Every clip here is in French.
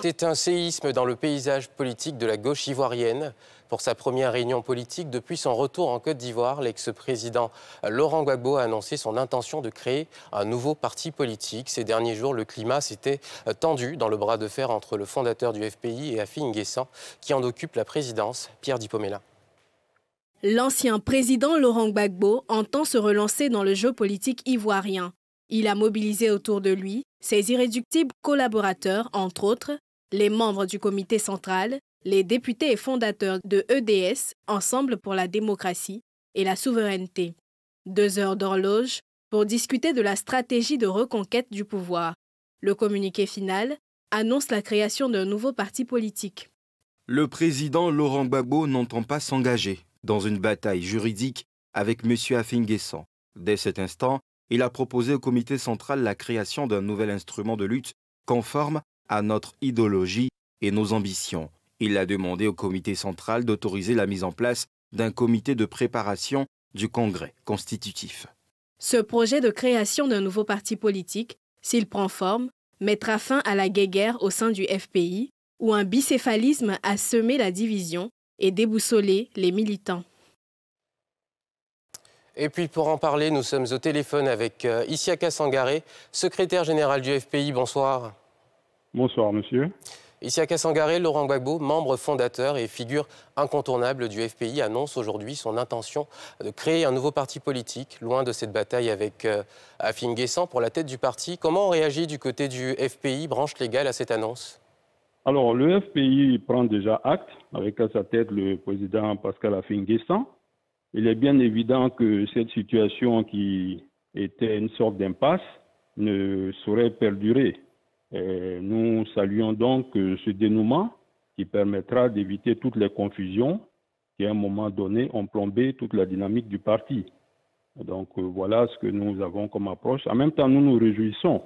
C'est un séisme dans le paysage politique de la gauche ivoirienne. Pour sa première réunion politique depuis son retour en Côte d'Ivoire, l'ex-président Laurent Gbagbo a annoncé son intention de créer un nouveau parti politique. Ces derniers jours, le climat s'était tendu dans le bras de fer entre le fondateur du FPI et Affi N'Guessan, qui en occupe la présidence, Pierre Dipomella. L'ancien président Laurent Gbagbo entend se relancer dans le jeu politique ivoirien. Il a mobilisé autour de lui ses irréductibles collaborateurs, entre autres, les membres du comité central, les députés et fondateurs de EDS, Ensemble pour la démocratie et la souveraineté. 2 heures d'horloge pour discuter de la stratégie de reconquête du pouvoir. Le communiqué final annonce la création d'un nouveau parti politique. Le président Laurent Gbagbo n'entend pas s'engager dans une bataille juridique avec M. Affi N'Guessan. Dès cet instant, il a proposé au comité central la création d'un nouvel instrument de lutte conforme à notre idéologie et nos ambitions. Il a demandé au comité central d'autoriser la mise en place d'un comité de préparation du Congrès constitutif. Ce projet de création d'un nouveau parti politique, s'il prend forme, mettra fin à la guéguerre au sein du FPI, où un bicéphalisme a semé la division et déboussolé les militants. Et puis pour en parler, nous sommes au téléphone avec Isiaka Sangaré, secrétaire général du FPI. Bonsoir. Bonsoir, monsieur. Isiaka Sangaré, Laurent Gbagbo, membre fondateur et figure incontournable du FPI, annonce aujourd'hui son intention de créer un nouveau parti politique, loin de cette bataille avec Affi N'Guessan pour la tête du parti. Comment on réagit du côté du FPI, branche légale, à cette annonce? Alors, le FPI prend déjà acte, avec à sa tête le président Pascal Affi N'Guessan. Il est bien évident que cette situation qui était une sorte d'impasse ne saurait perdurer. Nous saluons donc ce dénouement qui permettra d'éviter toutes les confusions qui, à un moment donné, ont plombé toute la dynamique du parti. Donc voilà ce que nous avons comme approche. En même temps, nous nous réjouissons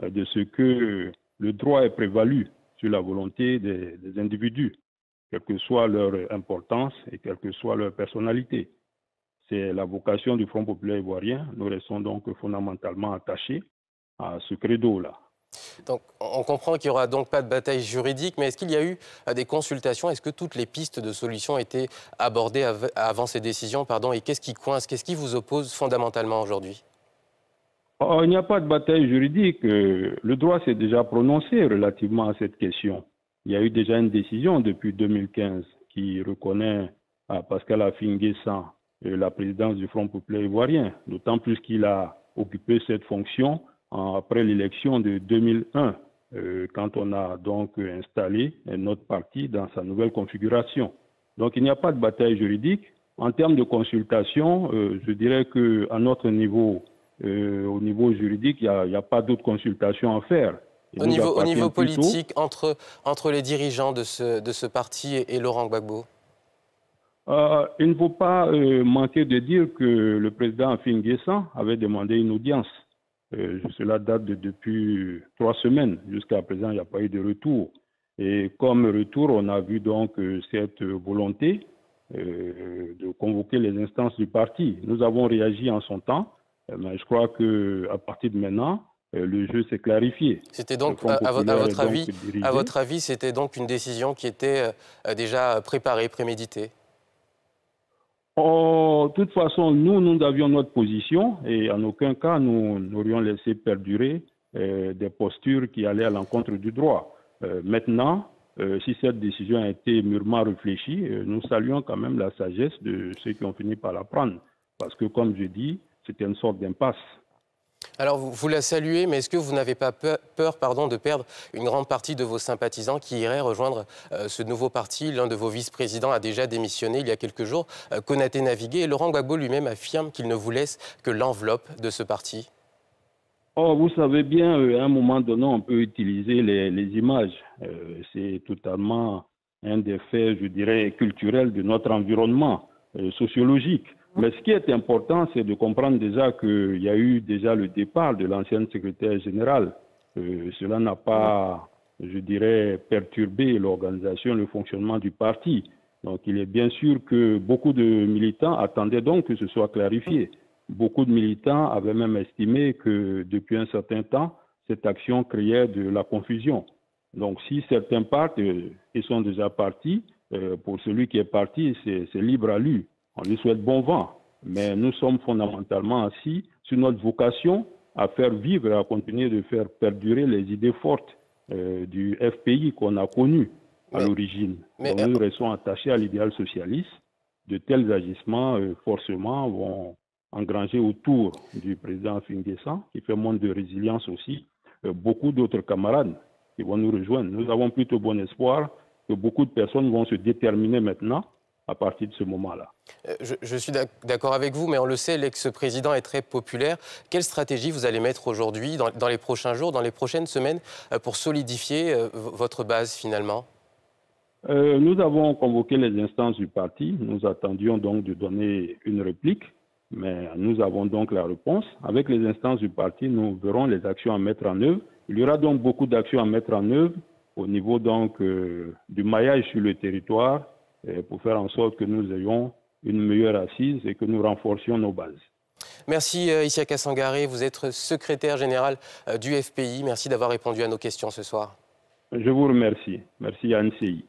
de ce que le droit ait prévalu sur la volonté des individus, quelle que soit leur importance et quelle que soit leur personnalité. C'est la vocation du Front populaire ivoirien. Nous restons donc fondamentalement attachés à ce credo-là. Donc, on comprend qu'il n'y aura donc pas de bataille juridique, mais est-ce qu'il y a eu des consultations? Est-ce que toutes les pistes de solutions étaient abordées avant ces décisions, et qu'est-ce qui coince? Qu'est-ce qui vous oppose fondamentalement aujourd'hui? Il n'y a pas de bataille juridique. Le droit s'est déjà prononcé relativement à cette question. Il y a eu déjà une décision depuis 2015 qui reconnaît à Pascal Affi N'Guessan la présidence du Front populaire ivoirien, d'autant plus qu'il a occupé cette fonction après l'élection de 2001, quand on a donc installé notre parti dans sa nouvelle configuration. Donc il n'y a pas de bataille juridique. En termes de consultation, je dirais qu'à notre niveau, au niveau juridique, il n'y a pas d'autres consultations à faire. Au niveau politique, entre les dirigeants de ce parti et Laurent Gbagbo? Il ne faut pas manquer de dire que le président Affi N'Guessan avait demandé une audience. Cela date depuis 3 semaines. Jusqu'à présent, il n'y a pas eu de retour. Et comme retour, on a vu donc cette volonté de convoquer les instances du parti. Nous avons réagi en son temps, mais je crois qu'à partir de maintenant, le jeu s'est clarifié. C'était donc, à votre avis, c'était donc une décision qui était déjà préparée, préméditée? De toute façon, nous avions notre position et en aucun cas nous n'aurions laissé perdurer des postures qui allaient à l'encontre du droit. Maintenant, si cette décision a été mûrement réfléchie, nous saluons quand même la sagesse de ceux qui ont fini par la prendre. Parce que, comme je dis, c'était une sorte d'impasse. Alors, vous la saluez, mais est-ce que vous n'avez pas peur de perdre une grande partie de vos sympathisants qui iraient rejoindre ce nouveau parti? L'un de vos vice-présidents a déjà démissionné il y a quelques jours, Konaté Navigué, et Laurent Gbagbo lui-même affirme qu'il ne vous laisse que l'enveloppe de ce parti. Vous savez bien, à un moment donné, on peut utiliser les images. C'est totalement un des faits, je dirais, culturels de notre environnement sociologique. Mais ce qui est important, c'est de comprendre déjà qu'il y a eu déjà le départ de l'ancienne secrétaire générale. Cela n'a pas, je dirais, perturbé l'organisation, le fonctionnement du parti. Donc il est bien sûr que beaucoup de militants attendaient donc que ce soit clarifié. Beaucoup de militants avaient même estimé que depuis un certain temps, cette action créait de la confusion. Donc si certains partent, ils sont déjà partis. Pour celui qui est parti, c'est libre à lui. On lui souhaite bon vent. Mais nous sommes fondamentalement assis sur notre vocation à faire vivre et à continuer de faire perdurer les idées fortes du FPI qu'on a connu à l'origine. Nous restons attachés à l'idéal socialiste. De tels agissements, forcément, vont engranger autour du président Afin Guessan, qui fait montre de résilience aussi, beaucoup d'autres camarades qui vont nous rejoindre. Nous avons plutôt bon espoir que beaucoup de personnes vont se déterminer maintenant à partir de ce moment-là. Je suis d'accord avec vous, mais on le sait, l'ex-président est très populaire. Quelle stratégie vous allez mettre aujourd'hui, dans les prochains jours, dans les prochaines semaines, pour solidifier votre base finalement ? Nous avons convoqué les instances du parti. Nous attendions donc de donner une réplique, mais nous avons donc la réponse. Avec les instances du parti, nous verrons les actions à mettre en œuvre. Il y aura donc beaucoup d'actions à mettre en œuvre au niveau donc du maillage sur le territoire pour faire en sorte que nous ayons une meilleure assise et que nous renforcions nos bases. Merci Isiaka Sangaré, vous êtes secrétaire général du FPI. Merci d'avoir répondu à nos questions ce soir. Je vous remercie. Merci à NCI.